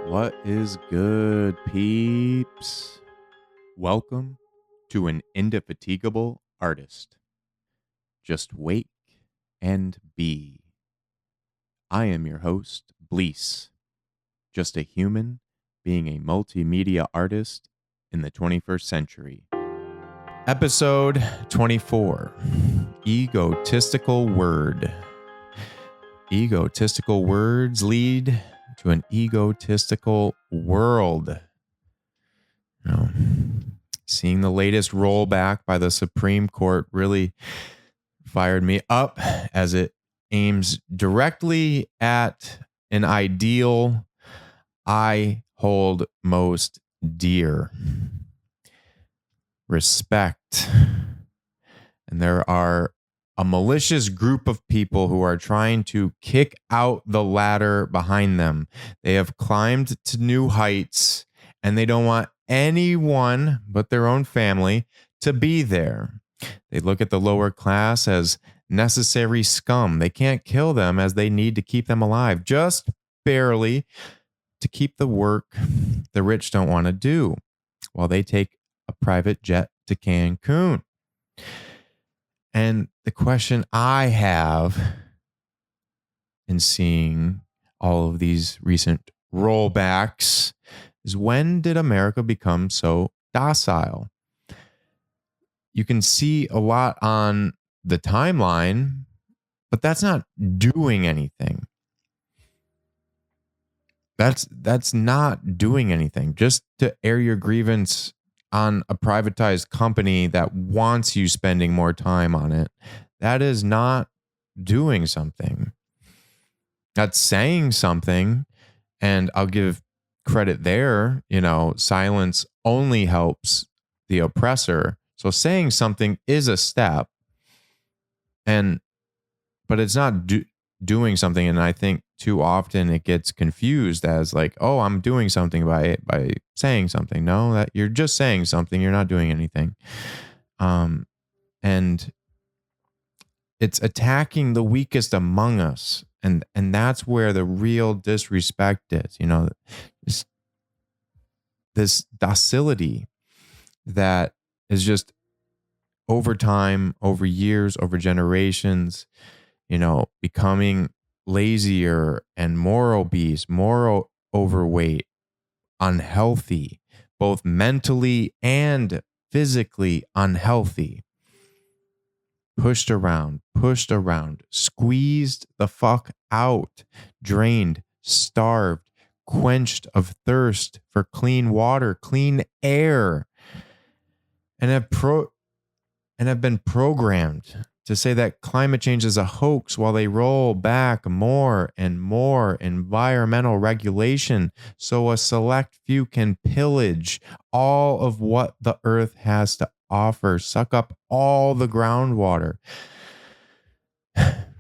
What is good, peeps? Welcome to an Indefatigable Artist. Just wake and be. I am your host, Bleace, just a human being a multimedia artist in the 21st century. Episode 24, Egotistical Word. Egotistical words lead to an egotistical world. You know, seeing the latest rollback by the Supreme Court really fired me up as it aims directly at an ideal I hold most dear: respect. And there are a malicious group of people who are trying to kick out the ladder behind them. They have climbed to new heights, and they don't want anyone but their own family to be there. They look at the lower class as necessary scum. They can't kill them as they need to keep them alive, just barely, to keep the work the rich don't want to do, while they take a private jet to Cancun. And the question I have in seeing all of these recent rollbacks is, when did America become so docile? You can see a lot on the timeline, but that's not doing anything. That's not doing anything. Just to air your grievance on a privatized company that wants you spending more time on it, that is not doing something. That's saying something, and I'll give credit there. Silence only helps the oppressor. So saying something is a step, but it's not doing something. And I think too often it gets confused as like, oh, I'm doing something by saying something. No, that you're just saying something. You're not doing anything. And it's attacking the weakest among us. And that's where the real disrespect is. This docility that is just over time, over years, over generations, becoming lazier and more obese, more overweight, unhealthy, both mentally and physically unhealthy. Pushed around, squeezed the fuck out, drained, starved, quenched of thirst for clean water, clean air, and have been programmed to say that climate change is a hoax while they roll back more and more environmental regulation so a select few can pillage all of what the earth has to offer, suck up all the groundwater,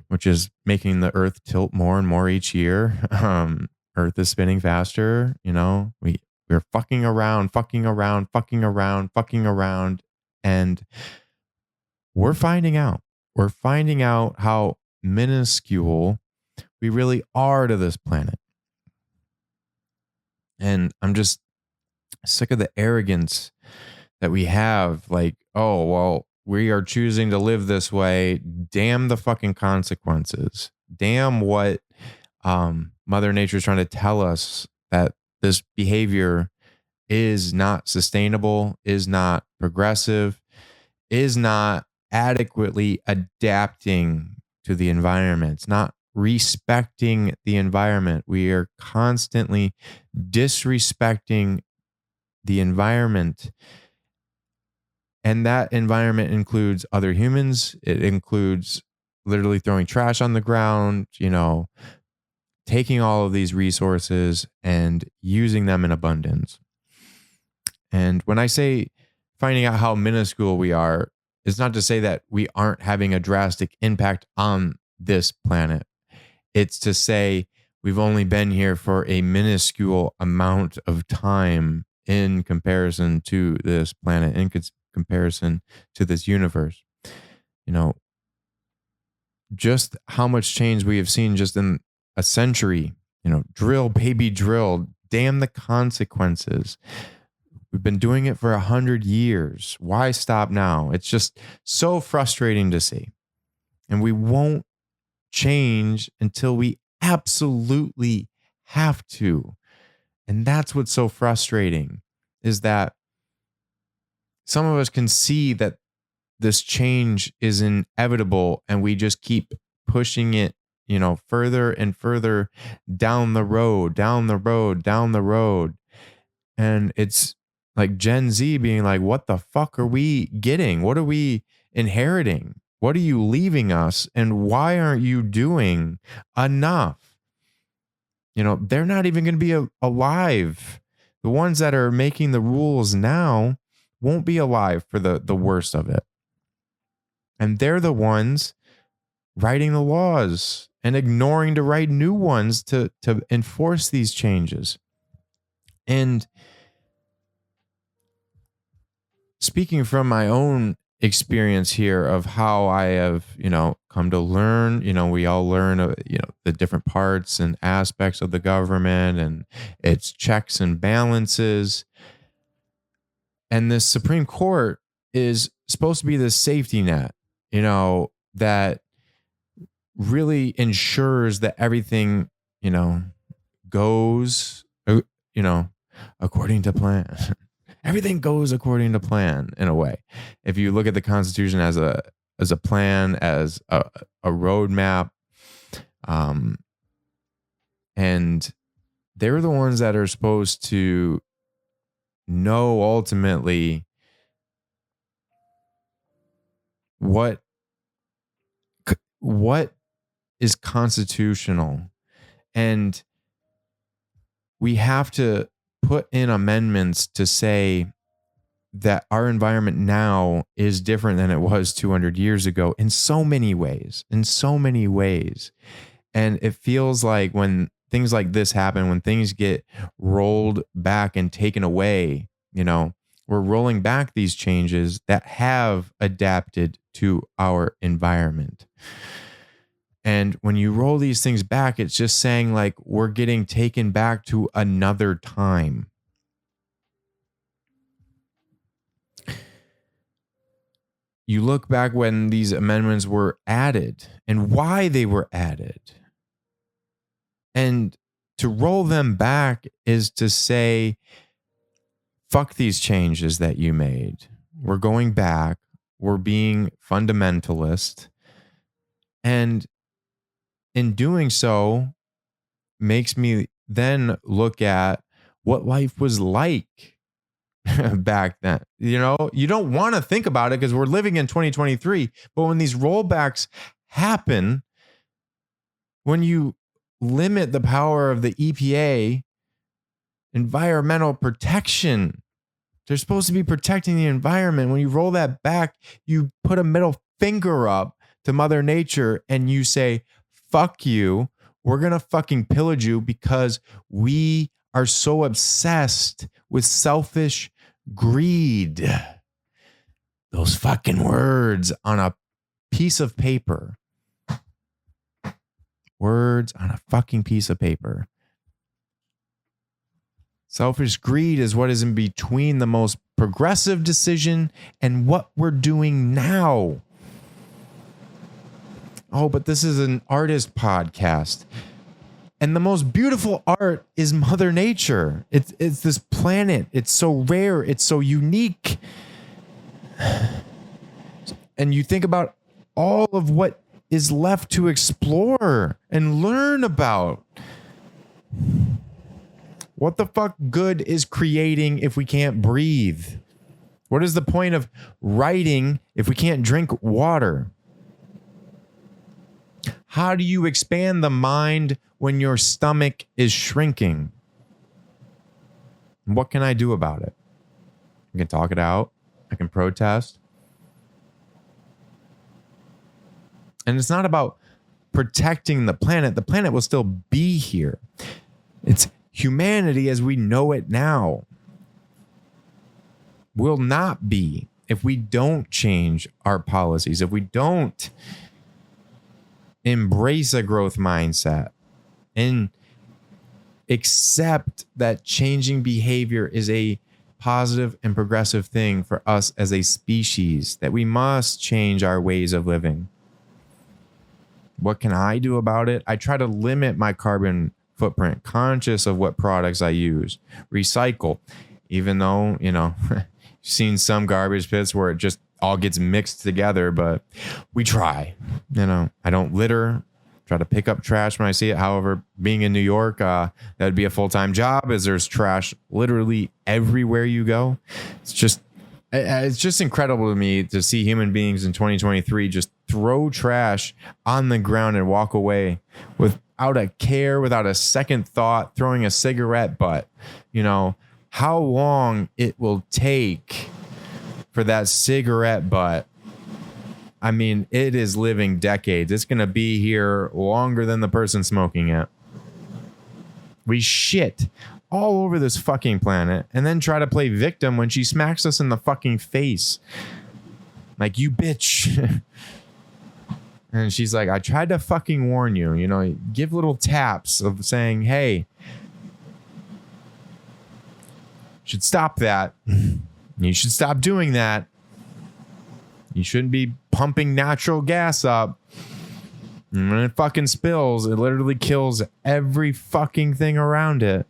which is making the earth tilt more and more each year. Earth is spinning faster. We're fucking around, and we're finding out. We're finding out how minuscule we really are to this planet. And I'm just sick of the arrogance that we have. Like, oh, well, we are choosing to live this way. Damn the fucking consequences. Damn what Mother Nature is trying to tell us, that this behavior is not sustainable, is not progressive, is not adequately adapting to the environment. It's not respecting the environment. We are constantly disrespecting the environment. And that environment includes other humans. It includes literally throwing trash on the ground, taking all of these resources and using them in abundance. And when I say finding out how minuscule we are, it's not to say that we aren't having a drastic impact on this planet. It's to say we've only been here for a minuscule amount of time in comparison to this planet, in comparison to this universe. Just how much change we have seen just in a century. Drill, baby, drill. Damn the consequences. We've been doing it for 100 years. Why stop now? It's just so frustrating to see. And we won't change until we absolutely have to. And that's what's so frustrating, is that some of us can see that this change is inevitable and we just keep pushing it, further and further down the road. And it's like Gen Z being like, what the fuck are we getting? What are we inheriting? What are you leaving us? And why aren't you doing enough? They're not even going to be alive. The ones that are making the rules now won't be alive for the worst of it. And they're the ones writing the laws and ignoring to write new ones to enforce these changes. And speaking from my own experience here of how I have, come to learn, we all learn, the different parts and aspects of the government and its checks and balances. And this Supreme Court is supposed to be the safety net, that really ensures that everything, goes, according to plan. Everything goes according to plan in a way. If you look at the Constitution as a plan, as a roadmap, and they're the ones that are supposed to know ultimately what is constitutional. And we have to put in amendments to say that our environment now is different than it was 200 years ago in so many ways. And it feels like when things like this happen, when things get rolled back and taken away, we're rolling back these changes that have adapted to our environment. And when you roll these things back, it's just saying like we're getting taken back to another time. You look back when these amendments were added and why they were added. And to roll them back is to say, fuck these changes that you made. We're going back. We're being fundamentalist. And in doing so, makes me then look at what life was like back then. You don't want to think about it because we're living in 2023. But when these rollbacks happen, when you limit the power of the EPA, environmental protection, they're supposed to be protecting the environment. When you roll that back, you put a middle finger up to Mother Nature and you say, fuck you. We're going to fucking pillage you because we are so obsessed with selfish greed. Those fucking words on a piece of paper. Words on a fucking piece of paper. Selfish greed is what is in between the most progressive decision and what we're doing now. Oh, but this is an artist podcast. And the most beautiful art is Mother Nature. It's this planet. It's so rare. It's so unique. And you think about all of what is left to explore and learn about. What the fuck good is creating if we can't breathe? What is the point of writing if we can't drink water? How do you expand the mind when your stomach is shrinking? What can I do about it? I can talk it out. I can protest. And it's not about protecting the planet. The planet will still be here. It's humanity as we know it now will not be if we don't change our policies, if we don't embrace a growth mindset and accept that changing behavior is a positive and progressive thing for us as a species, that we must change our ways of living. What can I do about it? I try to limit my carbon footprint, conscious of what products I use, recycle, even though, you've seen some garbage pits where it just all gets mixed together, but we try. I don't litter, try to pick up trash when I see it. However, being in New York, that would be a full-time job, as there's trash literally everywhere you go. It's just incredible to me to see human beings in 2023 just throw trash on the ground and walk away without a care, without a second thought, throwing a cigarette butt. How long it will take for that cigarette butt. I mean, it is living decades. It's going to be here longer than the person smoking it. We shit all over this fucking planet and then try to play victim when she smacks us in the fucking face. Like, you bitch. And she's like, I tried to fucking warn you, give little taps of saying, hey, you should stop that. You should stop doing that. You shouldn't be pumping natural gas up. And when it fucking spills, it literally kills every fucking thing around it.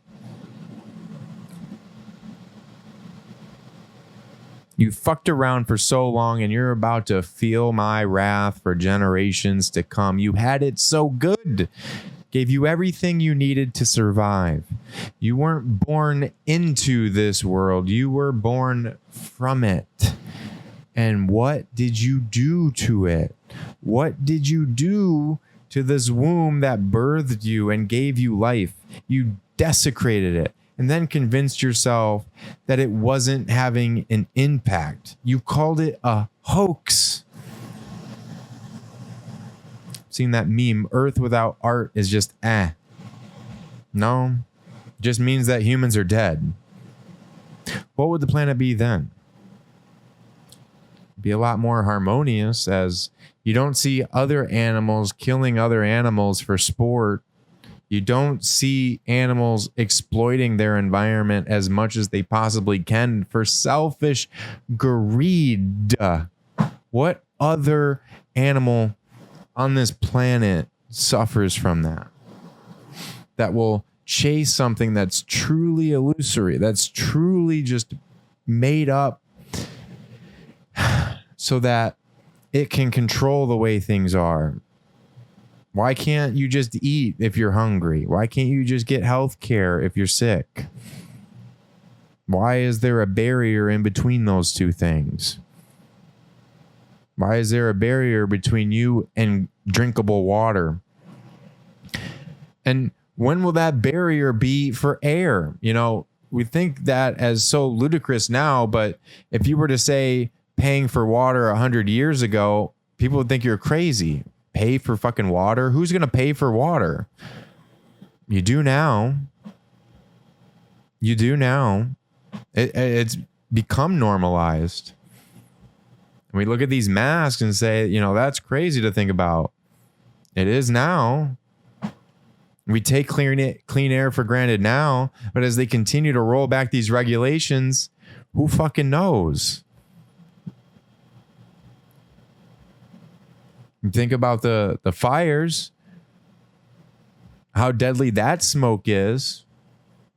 You fucked around for so long and you're about to feel my wrath for generations to come. You had it so good. Gave you everything you needed to survive. You weren't born into this world. You were born from it. And what did you do to it? What did you do to this womb that birthed you and gave you life? You desecrated it and then convinced yourself that it wasn't having an impact. You called it a hoax. Seen that meme, Earth without art is just No, just means that humans are dead. What would the planet be then? Be a lot more harmonious, as you don't see other animals killing other animals for sport. You don't see animals exploiting their environment as much as they possibly can for selfish greed. What other animal on this planet suffers from that? That will chase something that's truly illusory, that's truly just made up so that it can control the way things are. Why can't you just eat if you're hungry? Why can't you just get health care if you're sick? Why is there a barrier in between those two things? Why is there a barrier between you and drinkable water? And when will that barrier be for air? We think that as so ludicrous now, but if you were to say paying for water 100 years ago, people would think you're crazy. Pay for fucking water? Who's going to pay for water? You do now. You do now. It's become normalized. We look at these masks and say, that's crazy to think about. It is now. We take clean air for granted now, but as they continue to roll back these regulations, who fucking knows? Think about the fires, how deadly that smoke is.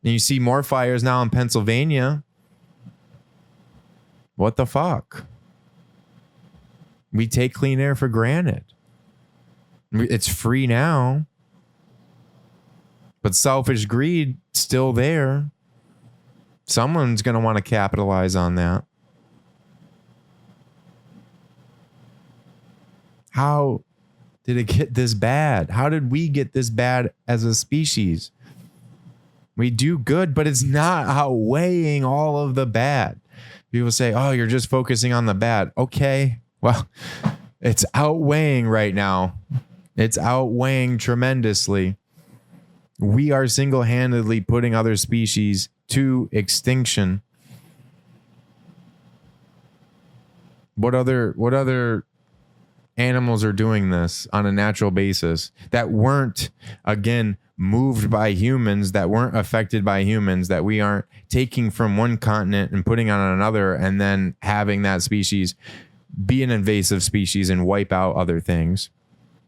And you see more fires now in Pennsylvania. What the fuck? We take clean air for granted. It's free now. But selfish greed still there. Someone's going to want to capitalize on that. How did it get this bad? How did we get this bad as a species? We do good, but it's not outweighing all of the bad. People say, oh, you're just focusing on the bad. Okay, well, it's outweighing right now. It's outweighing tremendously. We are single-handedly putting other species to extinction. What other animals are doing this on a natural basis that weren't, again, moved by humans, that weren't affected by humans, that we aren't taking from one continent and putting on another and then having that species be an invasive species and wipe out other things.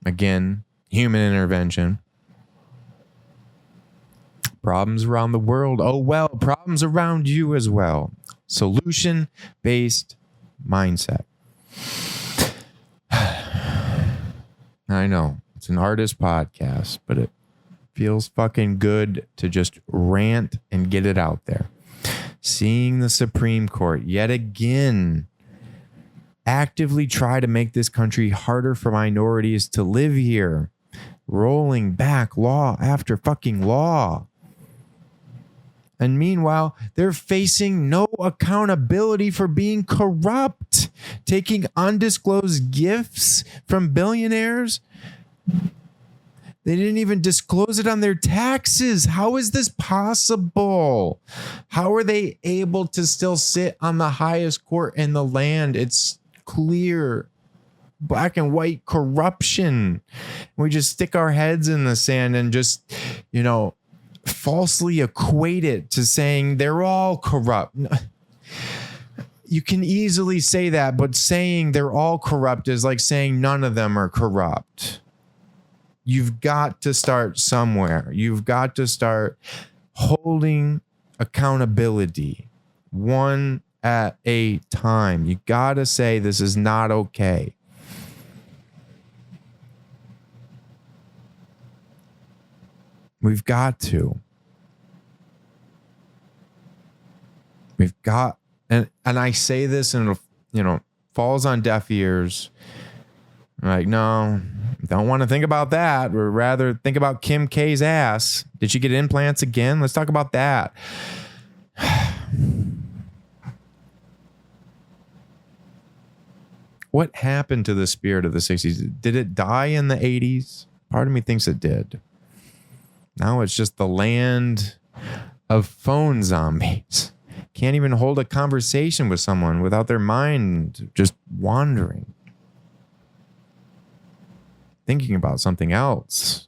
Again, human intervention. Problems around the world. Oh, well, problems around you as well. Solution-based mindset. I know it's an artist podcast, but it feels fucking good to just rant and get it out there. Seeing the Supreme Court yet again actively try to make this country harder for minorities to live here, rolling back law after fucking law. And meanwhile, they're facing no accountability for being corrupt, taking undisclosed gifts from billionaires. They didn't even disclose it on their taxes. How is this possible? How are they able to still sit on the highest court in the land? It's clear, black and white corruption. We just stick our heads in the sand and just, falsely equate it to saying they're all corrupt. You can easily say that, but saying they're all corrupt is like saying none of them are corrupt. You've got to start somewhere. You've got to start holding accountability one at a time. You got to say this is not okay. We've got to. We've got, and I say this and falls on deaf ears. Like, no, don't want to think about that. Or rather think about Kim K's ass. Did she get implants again? Let's talk about that. What happened to the spirit of the 60s? Did it die in the 80s? Part of me thinks it did. Now it's just the land of phone zombies. Can't even hold a conversation with someone without their mind just wandering. Thinking about something else,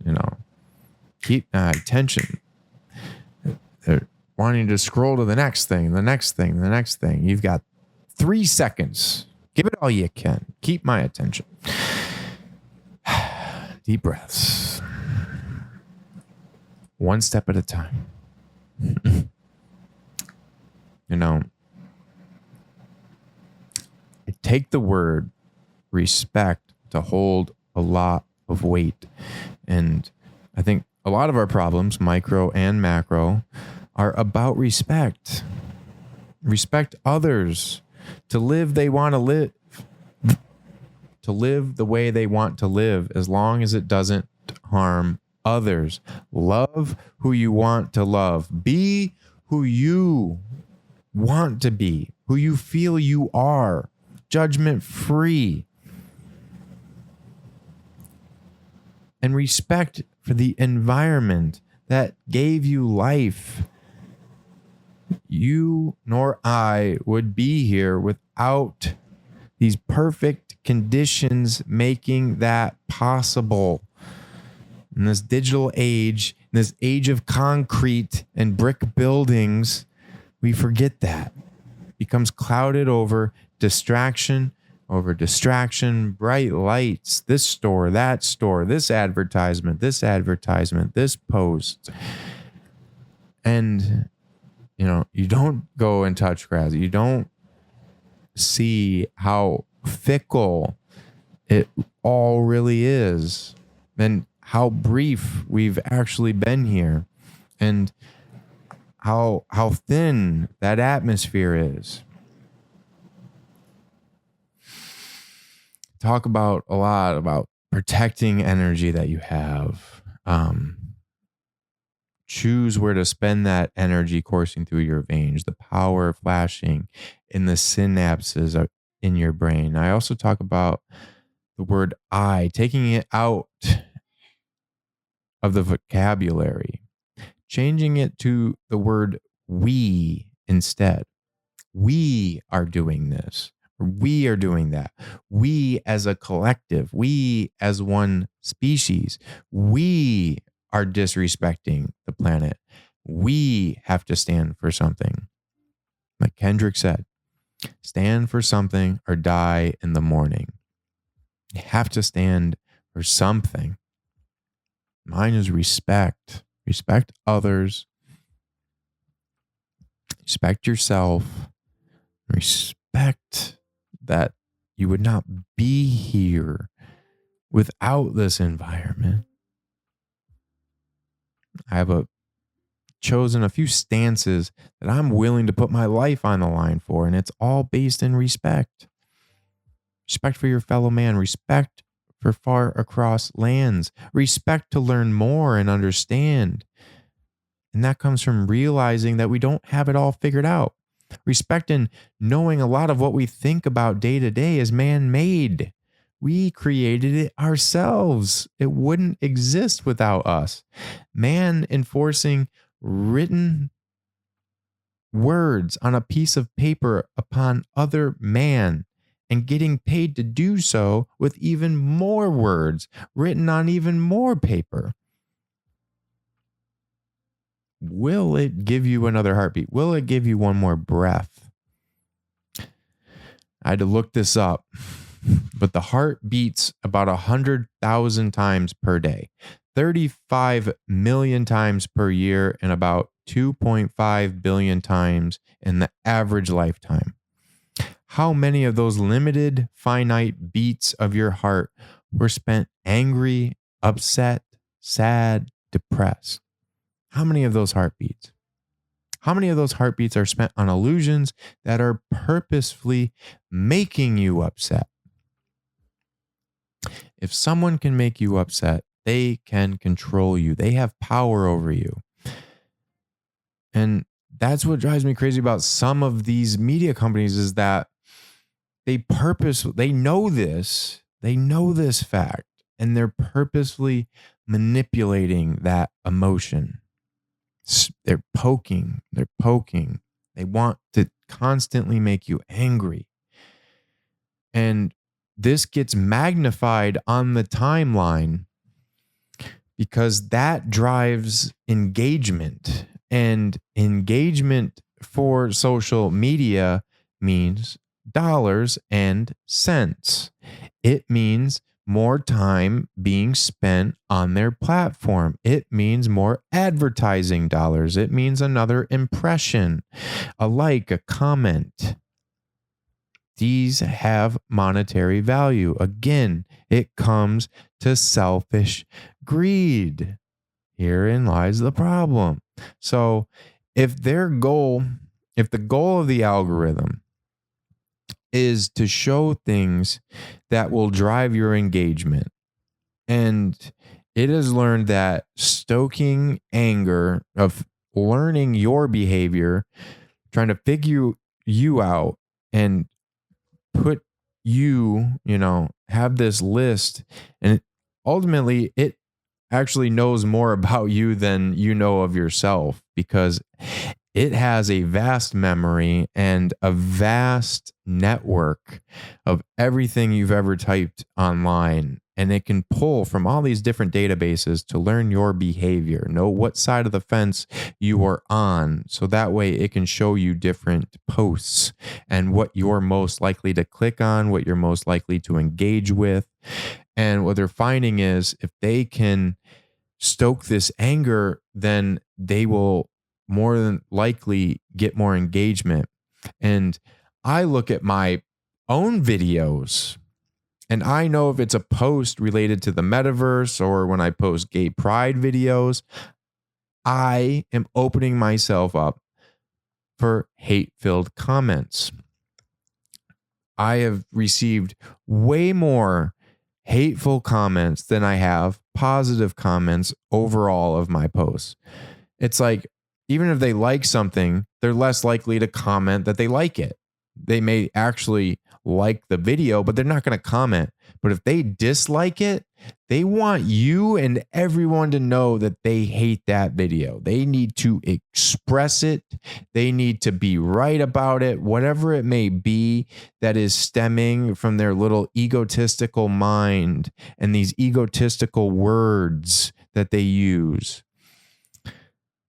Keep attention. They're wanting to scroll to the next thing, the next thing, the next thing. You've got 3 seconds. Give it all you can. Keep my attention. Deep breaths. One step at a time. Take the word respect to hold a lot of weight. And I think a lot of our problems, micro and macro, are about respect. Respect others. To live they want to live. To live the way they want to live, as long as it doesn't harm others. Love who you want to love. Be who you want to be, who you feel you are. Judgment free. And respect for the environment that gave you life. You nor I would be here without these perfect conditions making that possible. In this digital age, in this age of concrete and brick buildings, we forget that. It becomes clouded over distraction, bright lights, this store, that store, this advertisement, this post. And, you don't go and touch grass. You don't see how fickle it all really is. And how brief we've actually been here, and how thin that atmosphere is. Talk a lot about protecting energy that you have. Choose where to spend that energy coursing through your veins, the power flashing in the synapses in your brain. I also talk about the word I, taking it out of the vocabulary, changing it to the word we instead. We are doing this. We are doing that. We as a collective, we as one species, we are disrespecting the planet. We have to stand for something. Like Kendrick said, stand for something or die in the morning. You have to stand for something. Mine is respect. Respect others. Respect yourself. Respect that you would not be here without this environment. I have chosen a few stances that I'm willing to put my life on the line for, and it's all based in respect. Respect for your fellow man, respect for far across lands, respect to learn more and understand. And that comes from realizing that we don't have it all figured out. Respect in knowing a lot of what we think about day to day is man-made. We created it ourselves. It wouldn't exist without us. Man enforcing written words on a piece of paper upon other man and getting paid to do so with even more words written on even more paper. Will it give you another heartbeat? Will it give you one more breath? I had to look this up, but the heart beats about 100,000 times per day, 35 million times per year, and about 2.5 billion times in the average lifetime. How many of those limited, finite beats of your heart were spent angry, upset, sad, depressed? How many of those heartbeats? How many of those heartbeats are spent on illusions that are purposefully making you upset? If someone can make you upset, they can control you. They have power over you. And that's what drives me crazy about some of these media companies is that they know this fact, and they're purposefully manipulating that emotion. They're poking. They want to constantly make you angry. And this gets magnified on the timeline because that drives engagement. And engagement for social media means dollars and cents. It means more time being spent on their platform. It means more advertising dollars. It means another impression, a like, a comment. These have monetary value. Again, it comes to selfish greed. Herein lies the problem. So if the goal of the algorithm is to show things that will drive your engagement, and it has learned that stoking anger, of learning your behavior, trying to figure you out and put have this list, and ultimately it actually knows more about you than you know of yourself, because it has a vast memory and a vast network of everything you've ever typed online. And it can pull from all these different databases to learn your behavior, know what side of the fence you are on. So that way it can show you different posts and what you're most likely to click on, what you're most likely to engage with. And what they're finding is if they can stoke this anger, then they will more than likely get more engagement. And I look at my own videos and I know if it's a post related to the metaverse or when I post gay pride videos, I am opening myself up for hate-filled comments. I have received way more hateful comments than I have positive comments overall of my posts. It's like, even if they like something, they're less likely to comment that they like it. They may actually like the video, but they're not going to comment. But if they dislike it, they want you and everyone to know that they hate that video. They need to express it. They need to be right about it, whatever it may be that is stemming from their little egotistical mind and these egotistical words that they use,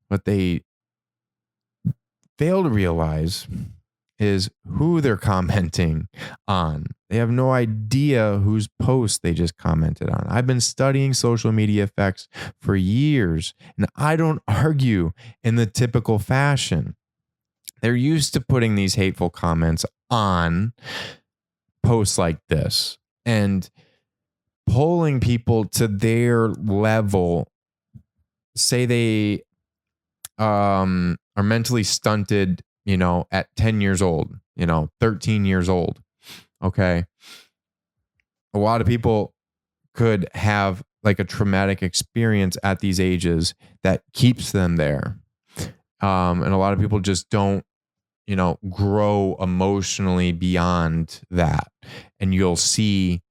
what they fail to realize is who they're commenting on. They have no idea whose post they just commented on. I've been studying social media effects for years, and I don't argue in the typical fashion. They're used to putting these hateful comments on posts like this and pulling people to their level. Say they are mentally stunted, at 10 years old, 13 years old. Okay. A lot of people could have like a traumatic experience at these ages that keeps them there. And a lot of people just don't, grow emotionally beyond that. And you'll see,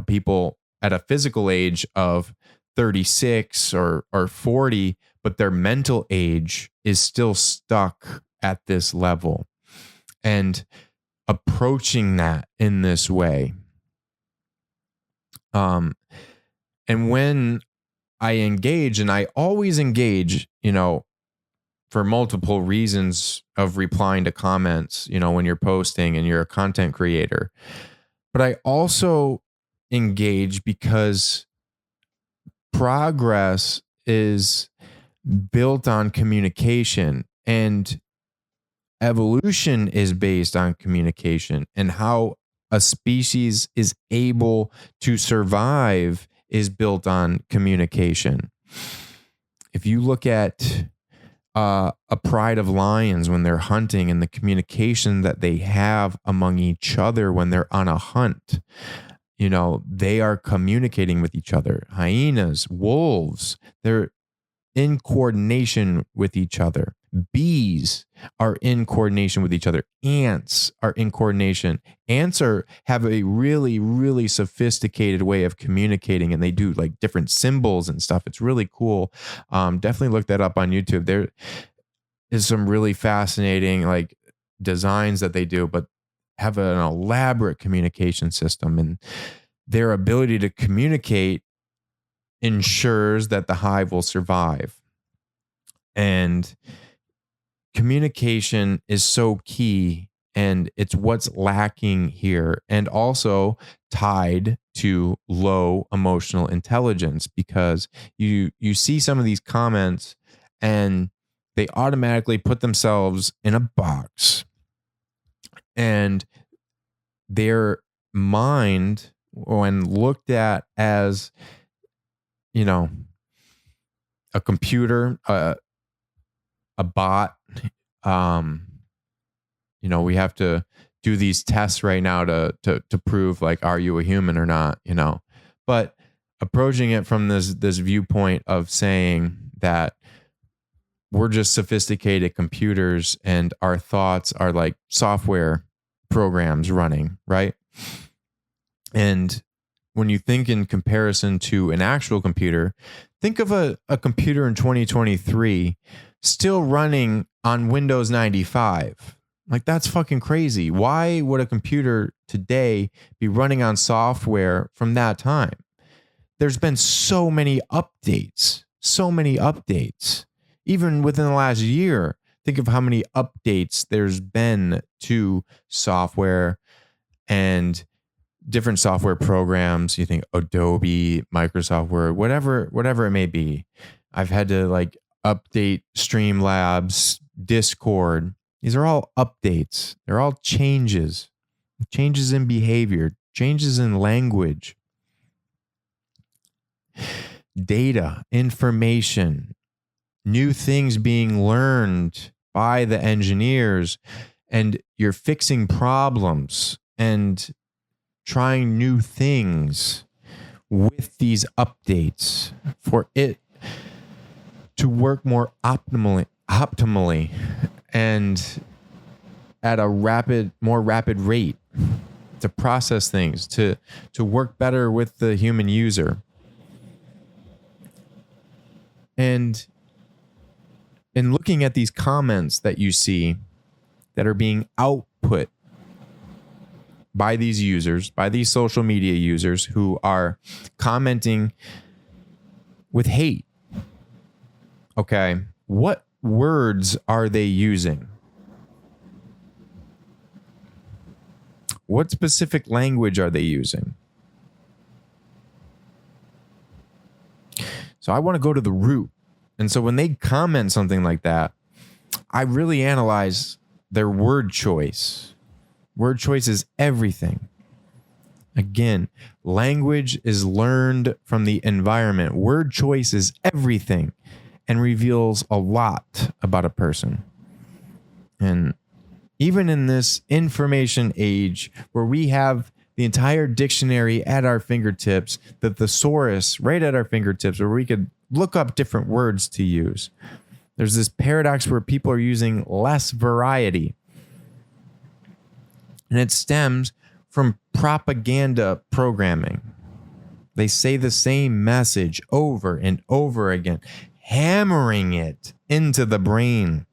people at a physical age of 36 or 40, but their mental age is still stuck at this level. And approaching that in this way. And when I engage, and I always engage, for multiple reasons of replying to comments, when you're posting and you're a content creator. But I also engage because progress is built on communication, and evolution is based on communication, and how a species is able to survive is built on communication. If you look at a pride of lions when they're hunting and the communication that they have among each other when they're on a hunt, they are communicating with each other. Hyenas, wolves, they're in coordination with each other. Bees are in coordination with each other. Ants are in coordination. Ants have a really, really sophisticated way of communicating, and they do like different symbols and stuff. It's really cool. Definitely look that up on YouTube. There is some really fascinating like designs that they do, but have an elaborate communication system, and their ability to communicate ensures that the hive will survive. And communication is so key, and it's what's lacking here, and also tied to low emotional intelligence, because you see some of these comments and they automatically put themselves in a box, and their mind, when looked at as a computer, a bot, we have to do these tests right now to prove like, are you a human or not, but approaching it from this viewpoint of saying that we're just sophisticated computers and our thoughts are like software programs running, right? And when you think in comparison to an actual computer, think of a computer in 2023 still running on Windows 95. Like, that's fucking crazy. Why would a computer today be running on software from that time? There's been so many updates, even within the last year. Think of how many updates there's been to software and different software programs. You think Adobe, Microsoft Word, whatever it may be. I've had to like update Streamlabs, Discord. These are all updates. They're all changes in behavior, changes in language, data, information, new things being learned by the engineers, and you're fixing problems and trying new things with these updates for it to work more optimally and at a more rapid rate, to process things, to work better with the human user. And in looking at these comments that you see that are being output by these users, by these social media users who are commenting with hate. Okay, what words are they using? What specific language are they using? So I want to go to the root. And so when they comment something like that, I really analyze their word choice. Word choice is everything. Again, language is learned from the environment. Word choice is everything and reveals a lot about a person. And even in this information age where we have the entire dictionary at our fingertips, the thesaurus right at our fingertips, where we could look up different words to use, there's this paradox where people are using less variety. And it stems from propaganda programming. They say the same message over and over again, hammering it into the brain,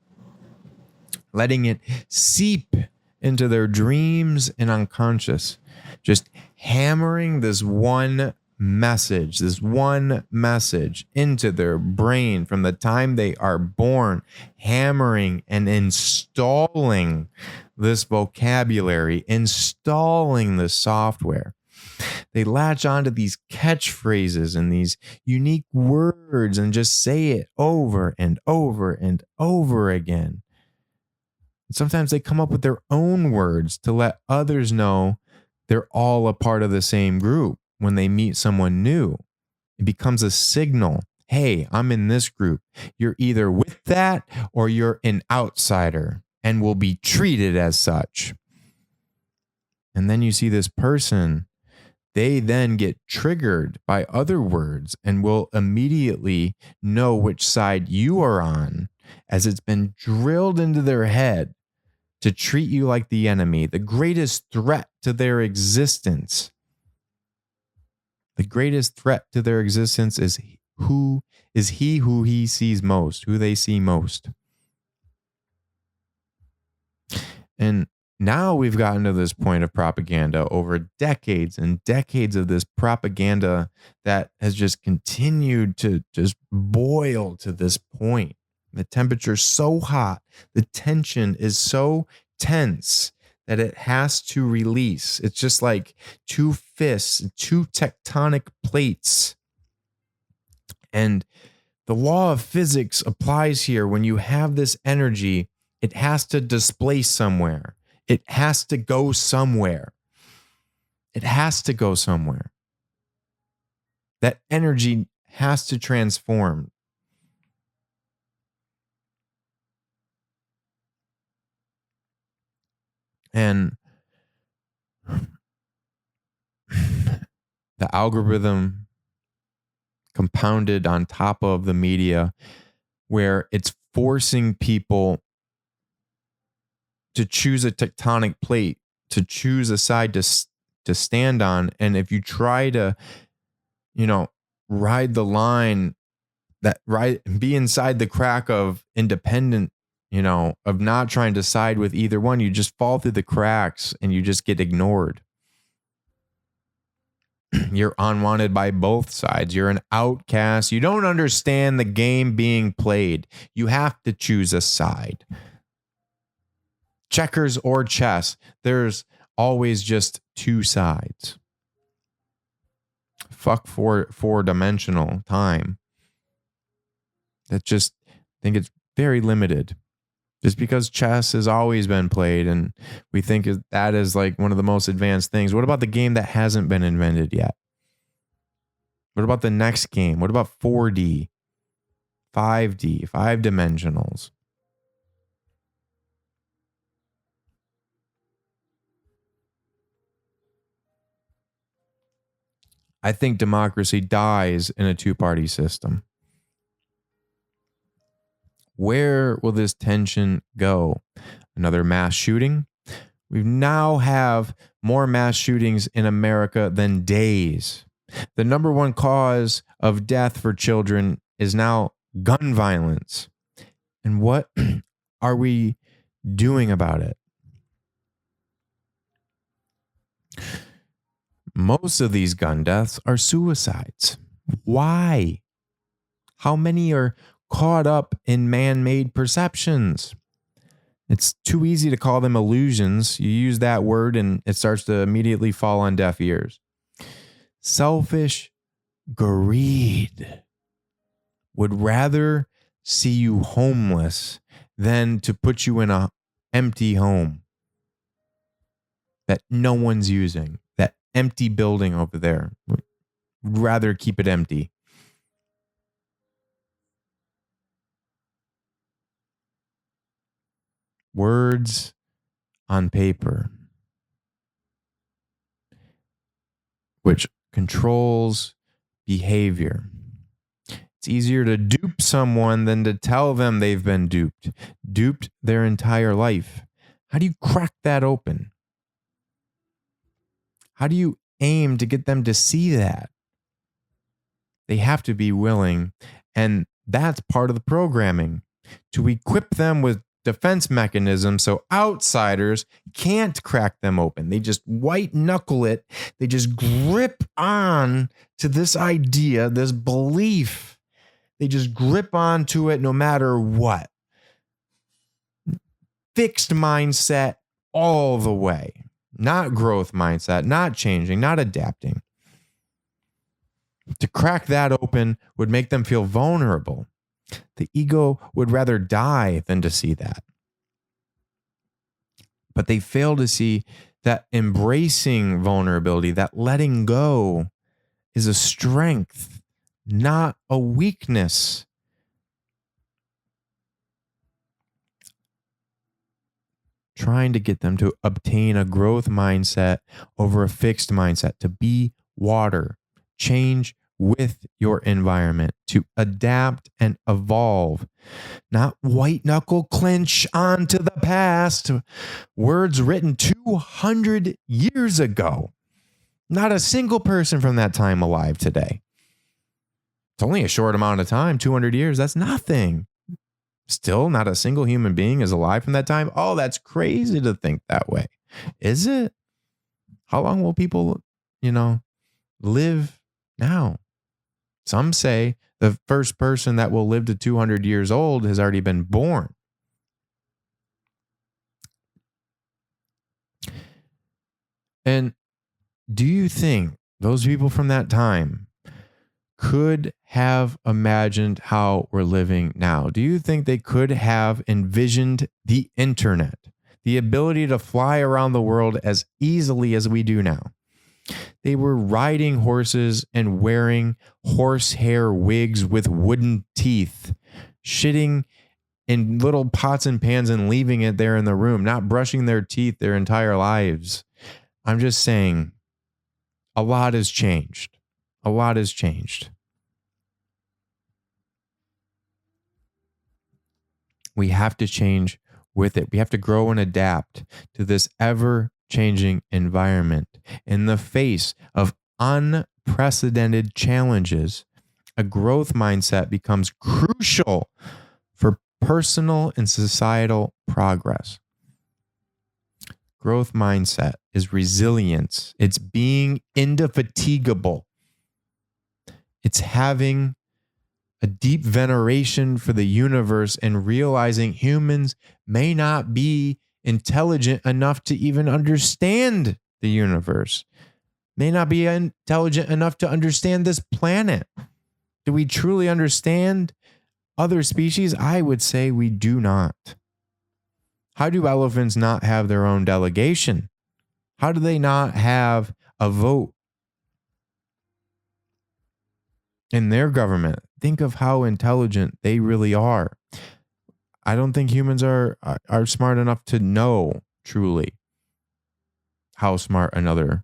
letting it seep into their dreams and unconscious, just hammering this one message into their brain from the time they are born, hammering and installing this vocabulary, installing the software. They latch onto these catchphrases and these unique words and just say it over and over and over again. Sometimes they come up with their own words to let others know they're all a part of the same group. When they meet someone new, it becomes a signal. Hey, I'm in this group. You're either with that or you're an outsider and will be treated as such. And then you see this person, they then get triggered by other words and will immediately know which side you are on, as it's been drilled into their head to treat you like the enemy, the greatest threat to their existence. The greatest threat to their existence is he who he sees most, who they see most. And now we've gotten to this point of propaganda over decades and decades of this propaganda that has just continued to just boil to this point. The temperature's so hot, the tension is so tense that it has to release. It's just like two fists, two tectonic plates. And the law of physics applies here. When you have this energy, it has to displace somewhere. It has to go somewhere. It has to go somewhere. That energy has to transform. And the algorithm compounded on top of the media, where it's forcing people to choose a tectonic plate, to choose a side to stand on. And if you try to, ride the line, be inside the crack of independent, of not trying to side with either one, you just fall through the cracks and you just get ignored. You're unwanted by both sides. You're an outcast. You don't understand the game being played. You have to choose a side. Checkers or chess, there's always just two sides. Fuck four-dimensional time. That just, I think it's very limited. Just because chess has always been played and we think that is like one of the most advanced things. What about the game that hasn't been invented yet? What about the next game? What about 4D, 5D, 5-dimensionals? I think democracy dies in a two-party system. Where will this tension go? Another mass shooting? We now have more mass shootings in America than days. The number one cause of death for children is now gun violence. And what are we doing about it? Most of these gun deaths are suicides. Why? How many are caught up in man-made perceptions? It's too easy to call them illusions. You use that word and it starts to immediately fall on deaf ears. Selfish greed would rather see you homeless than to put you in a empty home that no one's using. That empty building over there. Would rather keep it empty. Words on paper, which controls behavior. It's easier to dupe someone than to tell them they've been duped their entire life. How do you crack that open? How do you aim to get them to see that? They have to be willing, and that's part of the programming, to equip them with defense mechanisms so outsiders can't crack them open. They just white knuckle it. They just grip on to this idea, this belief. They just grip onto it no matter what. Fixed mindset all the way. Not growth mindset, not changing, not adapting. To crack that open would make them feel vulnerable. The ego would rather die than to see that. But they fail to see that embracing vulnerability, that letting go, is a strength, not a weakness. Trying to get them to obtain a growth mindset over a fixed mindset, to be water, change with your environment, to adapt and evolve, not white knuckle clinch onto the past. Words written 200 years ago. Not a single person from that time alive today. It's only a short amount of time, 200 years. That's nothing. Still, not a single human being is alive from that time. Oh, that's crazy to think that way. Is it? How long will people, live now? Some say the first person that will live to 200 years old has already been born. And do you think those people from that time could have imagined how we're living now? Do you think they could have envisioned the internet, the ability to fly around the world as easily as we do now? They were riding horses and wearing horsehair wigs with wooden teeth, shitting in little pots and pans and leaving it there in the room, not brushing their teeth their entire lives. I'm just saying, a lot has changed. A lot has changed. We have to change with it. We have to grow and adapt to this ever-changing environment. In the face of unprecedented challenges, a growth mindset becomes crucial for personal and societal progress. Growth mindset is resilience. It's being indefatigable. It's having a deep veneration for the universe and realizing humans may not be intelligent enough to even understand the universe, may not be intelligent enough to understand this planet. Do we truly understand other species? I would say we do not. How do elephants not have their own delegation? How do they not have a vote in their government? Think of how intelligent they really are. I don't think humans are smart enough to know truly how smart another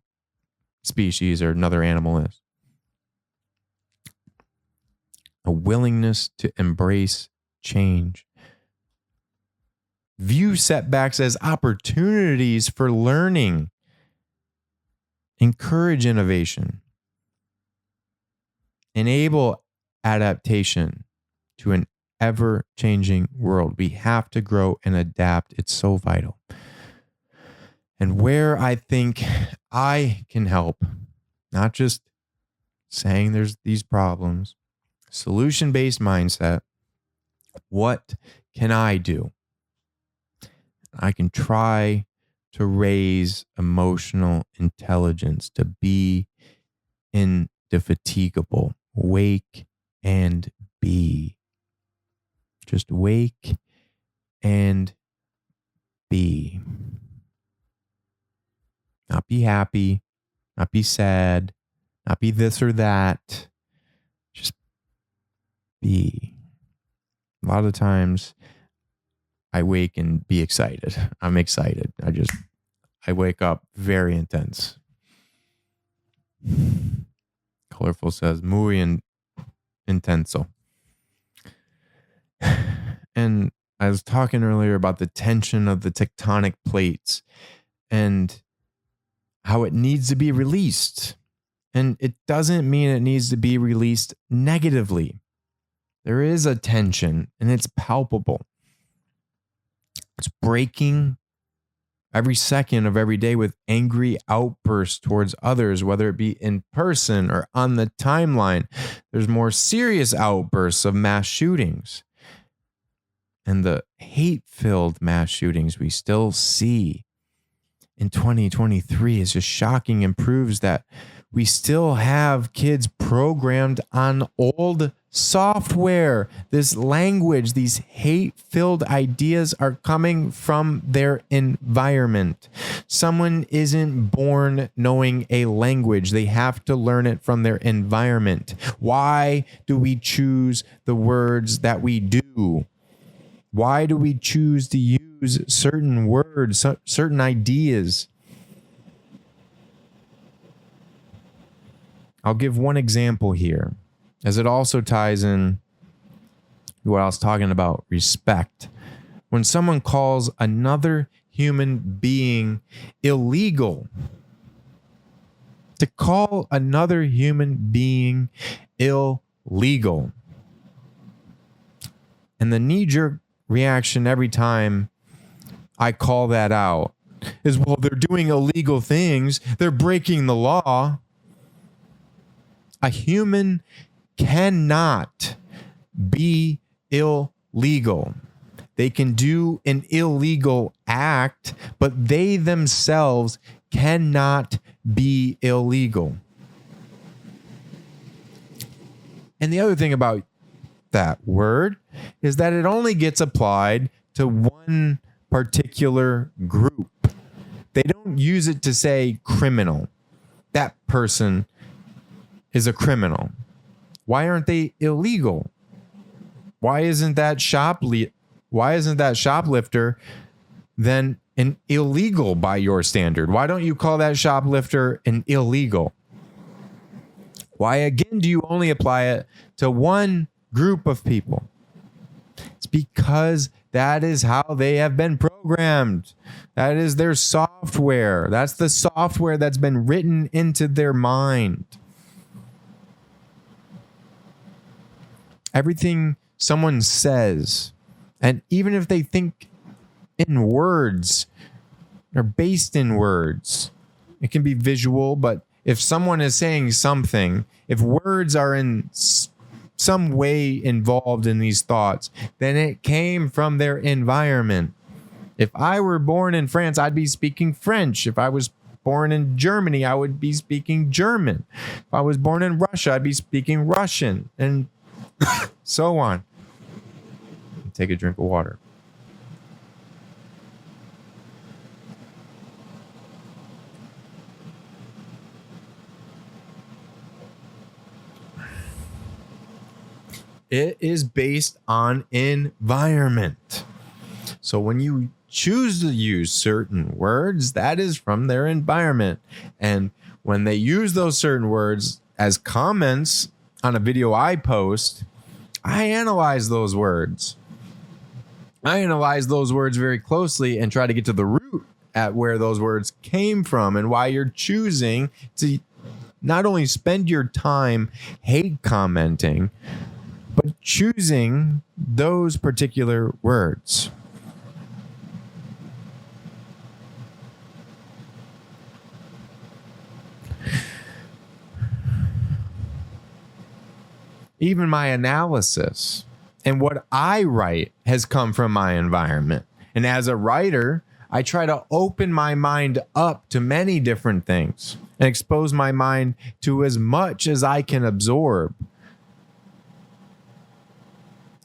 species or another animal is. A willingness to embrace change. View setbacks as opportunities for learning. Encourage innovation. Enable adaptation to an ever-changing world. We have to grow and adapt. It's so vital. And where I think I can help, not just saying there's these problems, solution-based mindset. What can I do? I can try to raise emotional intelligence, to be indefatigable. Wake and be. Just wake and be. Not be happy, not be sad, not be this or that. Just be. A lot of times I wake and be excited. I'm excited. I wake up very intense. Colorful says, muy intenso. And I was talking earlier about the tension of the tectonic plates and how it needs to be released. And it doesn't mean it needs to be released negatively. There is a tension and it's palpable. It's breaking every second of every day with angry outbursts towards others, whether it be in person or on the timeline. There's more serious outbursts of mass shootings. And the hate-filled mass shootings we still see in 2023 is just shocking and proves that we still have kids programmed on old software. This language, these hate-filled ideas are coming from their environment. Someone isn't born knowing a language. They have to learn it from their environment. Why do we choose the words that we do? Why do we choose to use certain words, certain ideas? I'll give one example here, as it also ties in to what I was talking about, respect. When someone calls another human being illegal, to call another human being illegal, and the knee-jerk reaction every time I call that out is, well, they're doing illegal things. They're breaking the law. A human cannot be illegal. They can do an illegal act, but they themselves cannot be illegal. And the other thing about that word is that it only gets applied to one particular group. They don't use it to say criminal. That person is a criminal. Why aren't they illegal? Why isn't that shoplifter then an illegal by your standard? Why don't you call that shoplifter an illegal? Why again do you only apply it to one group of people? It's because that is how they have been programmed. That is their software. That's the software that's been written into their mind. Everything someone says, and even if they think in words, they're based in words. It can be visual, but if someone is saying something, if words are in some way involved in these thoughts, then it came from their environment. If I were born in France, I'd be speaking French. If I was born in Germany, I would be speaking German. If I was born in Russia, I'd be speaking Russian, and so on. Take a drink of water. It is based on environment. So when you choose to use certain words, that is from their environment. And when they use those certain words as comments on a video I post, I analyze those words. I analyze those words very closely and try to get to the root at where those words came from and why you're choosing to not only spend your time hate commenting, but choosing those particular words. Even my analysis and what I write has come from my environment. And as a writer, I try to open my mind up to many different things and expose my mind to as much as I can absorb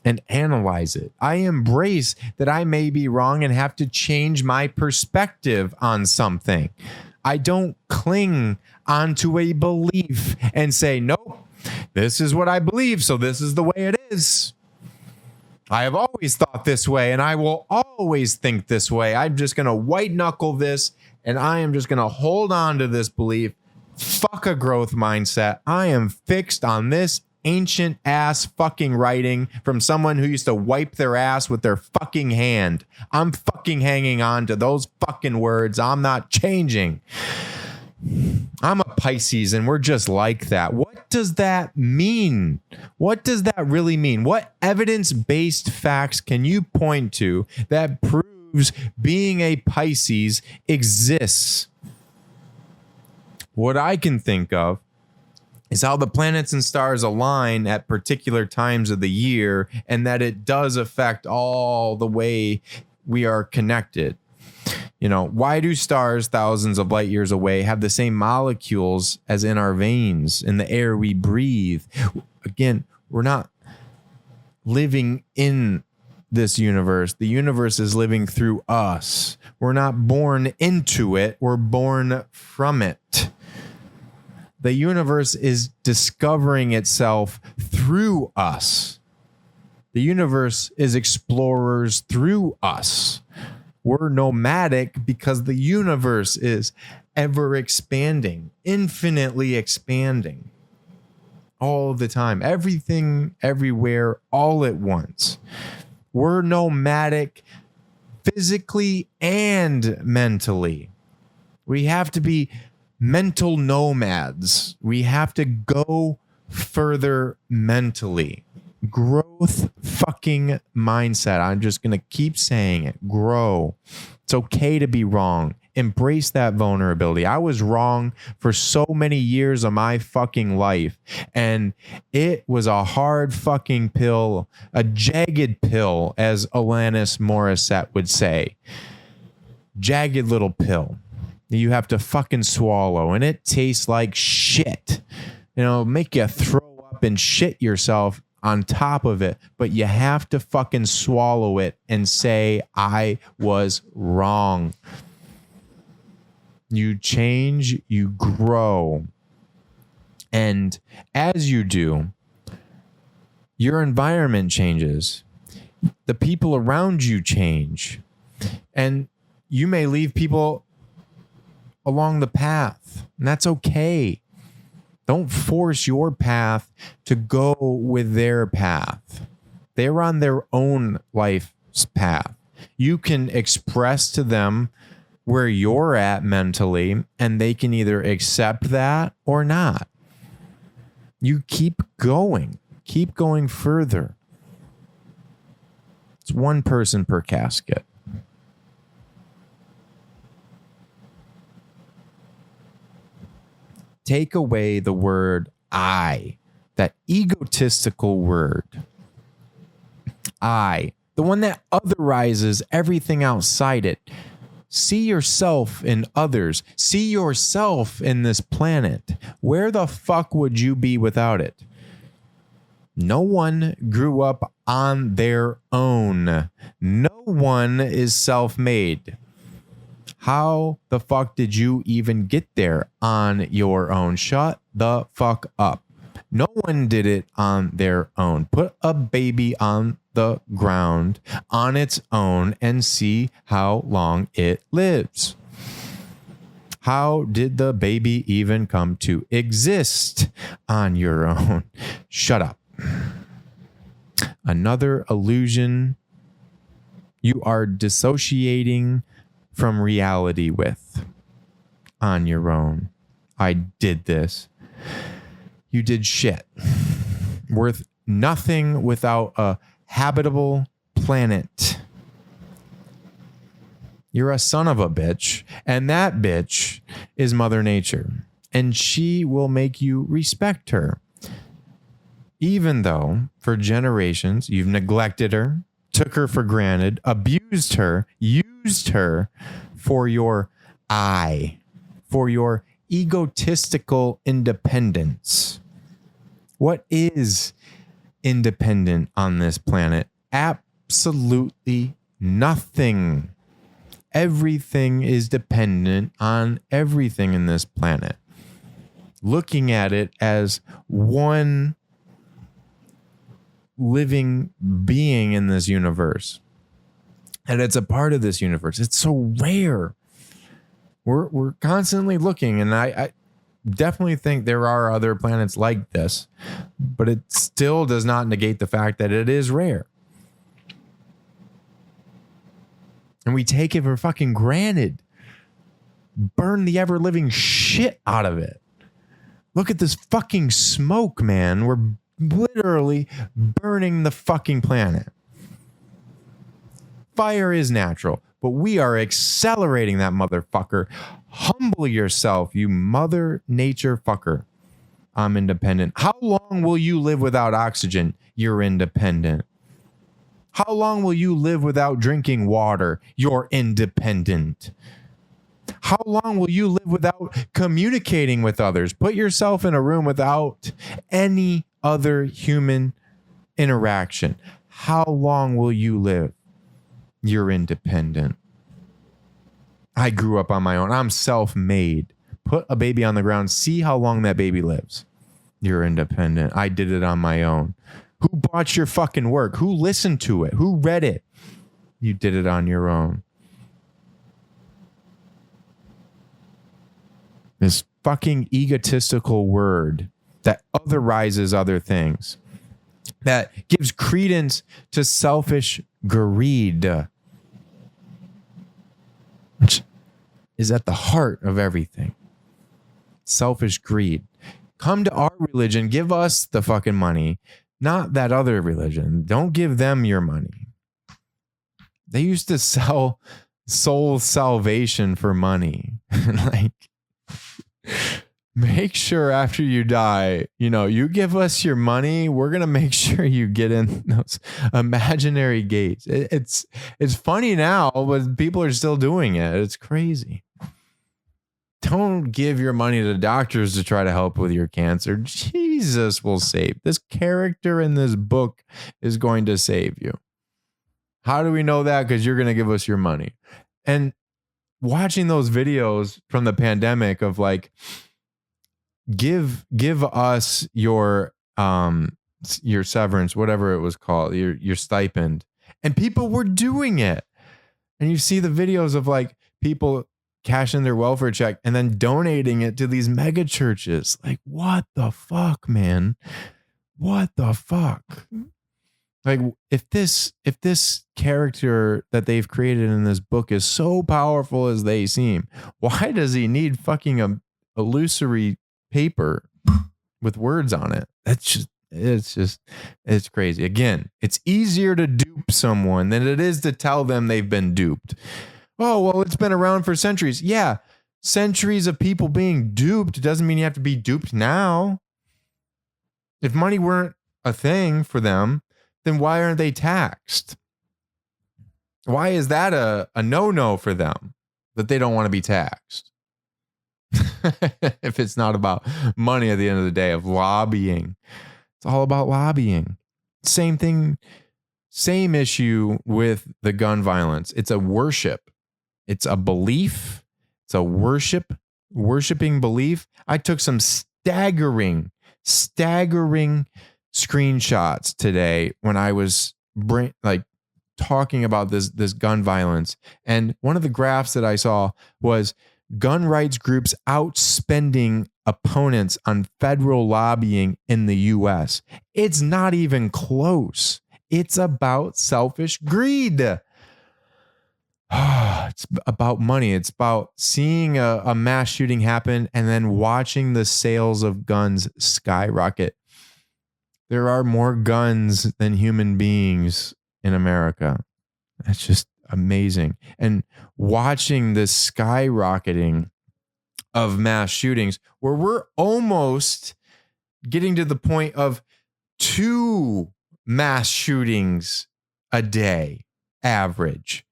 and analyze it. I embrace that I may be wrong and have to change my perspective on something. I don't cling onto a belief and say, nope, this is what I believe, so this is the way it is. I have always thought this way, and I will always think this way. I'm just going to white knuckle this, and I am just going to hold on to this belief. Fuck a growth mindset. I am fixed on this ancient ass fucking writing from someone who used to wipe their ass with their fucking hand. I'm fucking hanging on to those fucking words. I'm not changing. I'm a Pisces and we're just like that. What does that mean? What does that really mean? What evidence-based facts can you point to that proves being a Pisces exists? What I can think of is how the planets and stars align at particular times of the year, and that it does affect all the way we are connected. You know, why do stars thousands of light years away have the same molecules as in our veins, in the air we breathe? Again, we're not living in this universe. The universe is living through us. We're not born into it. We're born from it. The universe is discovering itself through us. The universe is explorers through us. We're nomadic because the universe is ever expanding, infinitely expanding all the time. Everything, everywhere, all at once. We're nomadic physically and mentally. We have to be mental nomads. We have to go further mentally. Growth fucking mindset. I'm just going to keep saying it. Grow. It's okay to be wrong. Embrace that vulnerability. I was wrong for so many years of my fucking life, and it was a hard fucking pill, a jagged pill, as Alanis Morissette would say. Jagged little pill you have to fucking swallow, and it tastes like shit. You know, make you throw up and shit yourself on top of it, but you have to fucking swallow it and say, I was wrong. You change, you grow. And as you do, your environment changes. The people around you change. And you may leave people along the path, and that's okay. Don't force your path to go with their path. They're on their own life's path. You can express to them where you're at mentally, and they can either accept that or not. You keep going further. It's one person per casket. Take away the word I, that egotistical word. I, the one that otherizes everything outside it. See yourself in others. See yourself in this planet. Where the fuck would you be without it? No one grew up on their own. No one is self-made. How the fuck did you even get there on your own? Shut the fuck up. No one did it on their own. Put a baby on the ground on its own and see how long it lives. How did the baby even come to exist on your own? Shut up. Another illusion you are dissociating from reality with on your own. I did this. You did shit. Worth nothing without a habitable planet. You're a son of a bitch, and that bitch is Mother Nature, and she will make you respect her. even though for generations you've neglected her, took her for granted, abused her, used her for your for your egotistical independence. What is independent on this planet? Absolutely nothing. Everything is dependent on everything in this planet. Looking at it as one living being in this universe. And it's a part of this universe. It's so rare. We're constantly looking, and I definitely think there are other planets like this, but it still does not negate the fact that it is rare. And we take it for fucking granted. Burn the ever-living shit out of it. Look at this fucking smoke, man. We're literally burning the fucking planet. Fire is natural, but we are accelerating that motherfucker. Humble yourself, you mother nature fucker. I'm independent. How long will you live without oxygen? You're independent. How long will you live without drinking water? You're independent. How long will you live without communicating with others? Put yourself in a room without any other human interaction. How long will you live? You're independent. I grew up on my own. I'm self-made. Put a baby on the ground. See how long that baby lives. You're independent. I did it on my own. Who bought your fucking work? Who listened to it? Who read it? You did it on your own. This fucking egotistical word that otherizes other things, that gives credence to selfish greed, which is at the heart of everything. Selfish greed. Come to our religion, give us the fucking money, not that other religion. Don't give them your money. They used to sell soul salvation for money. Like, make sure after you die, you give us your money. We're going to make sure you get in those imaginary gates. It's funny now, but people are still doing it. It's crazy. Don't give your money to doctors to try to help with your cancer. Jesus will save. This character in this book is going to save you. How do we know that? Because you're going to give us your money. And watching those videos from the pandemic of like, give us your severance, whatever it was called, your stipend. And people were doing it. And you see the videos of like people cashing their welfare check and then donating it to these mega churches. Like, what the fuck, man? What the fuck? Like, if this character that they've created in this book is so powerful as they seem, why does he need fucking a illusory paper with words on it? It's crazy. Again, it's easier to dupe someone than it is to tell them they've been duped. Oh, well, it's been around for centuries. Yeah, centuries of people being duped doesn't mean you have to be duped now. If money weren't a thing for them, then why aren't they taxed? Why is that a no-no for them, that they don't want to be taxed? If it's not about money at the end of the day, of lobbying. It's all about lobbying. Same thing, same issue with the gun violence. It's a worship. It's a belief. It's a worshiping belief. I took some staggering screenshots today when I was talking about this gun violence. And one of the graphs that I saw was gun rights groups outspending opponents on federal lobbying in the US. It's not even close. It's about selfish greed. It's about money. It's about seeing a mass shooting happen and then watching the sales of guns skyrocket. There are more guns than human beings in America. That's just amazing. And watching this skyrocketing of mass shootings where we're almost getting to the point of 2 mass shootings a day average.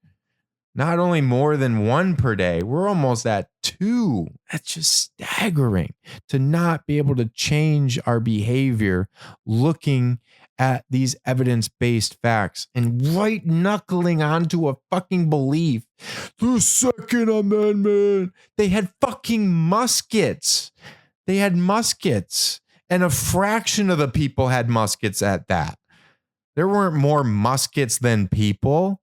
Not only more than 1 per day, we're almost at 2. That's just staggering to not be able to change our behavior looking at these evidence-based facts and white knuckling onto a fucking belief. The Second Amendment. They had fucking muskets. They had muskets, and a fraction of the people had muskets at that. There weren't more muskets than people.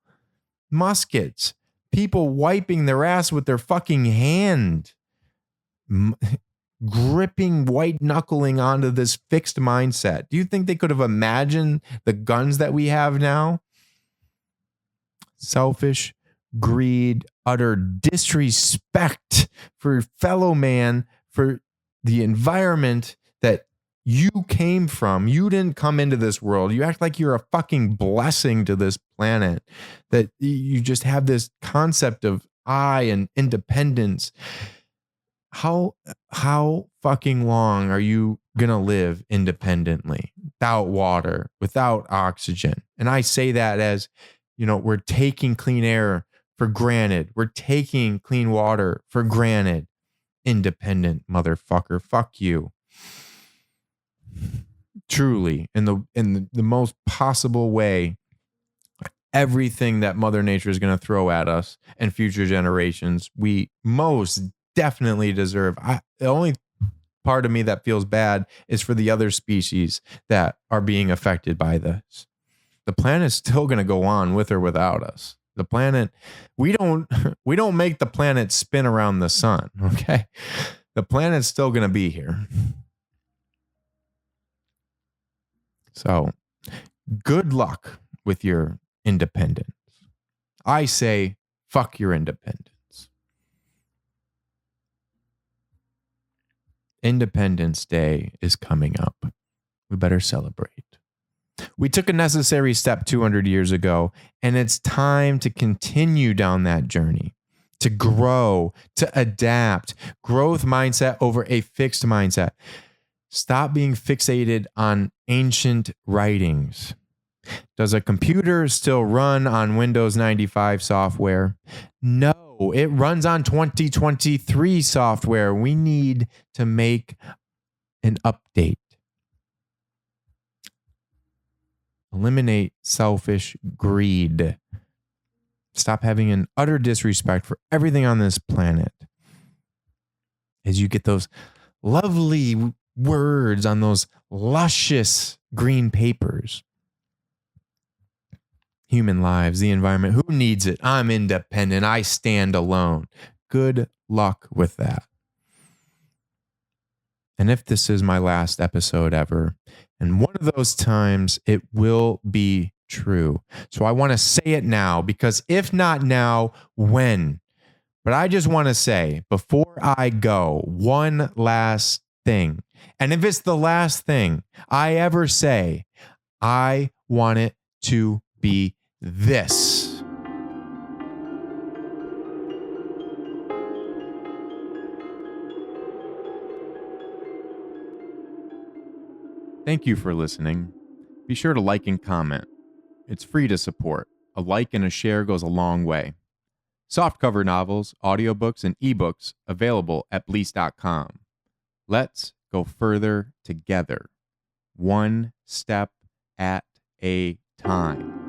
Muskets. People wiping their ass with their fucking hand. Gripping, white knuckling onto this fixed mindset. Do you think they could have imagined the guns that we have now? Selfish, greed, utter disrespect for fellow man, for the environment that you came from. You didn't come into this world. You act like you're a fucking blessing to this planet, that you just have this concept of I and independence. How fucking long are you going to live independently without water, without oxygen? And I say that as, we're taking clean air for granted. We're taking clean water for granted. Independent motherfucker. Fuck you. Truly, in the most possible way, everything that Mother Nature is going to throw at us and future generations, we most definitely deserve. The only part of me that feels bad is for the other species that are being affected by this. The planet's still going to go on with or without us. The planet, we don't make the planet spin around the sun, okay? The planet's still going to be here. So, good luck with your independence. I say, fuck your independence. Independence Day is coming up. We better celebrate. We took a necessary step 200 years ago, and it's time to continue down that journey, to grow, to adapt, growth mindset over a fixed mindset. Stop being fixated on ancient writings. Does a computer still run on Windows 95 software? No, it runs on 2023 software. We need to make an update. Eliminate selfish greed. Stop having an utter disrespect for everything on this planet. As you get those lovely words on those luscious green papers. Human lives, the environment, who needs it? I'm independent. I stand alone. Good luck with that. And if this is my last episode ever, and one of those times it will be true. So I want to say it now, because if not now, when? But I just want to say, before I go, one last thing. And if it's the last thing I ever say, I want it to be this. Thank you for listening. Be sure to like and comment. It's free to support. A like and a share goes a long way. Softcover novels, audiobooks, and ebooks available at Bleace.com. Let's go further together, one step at a time.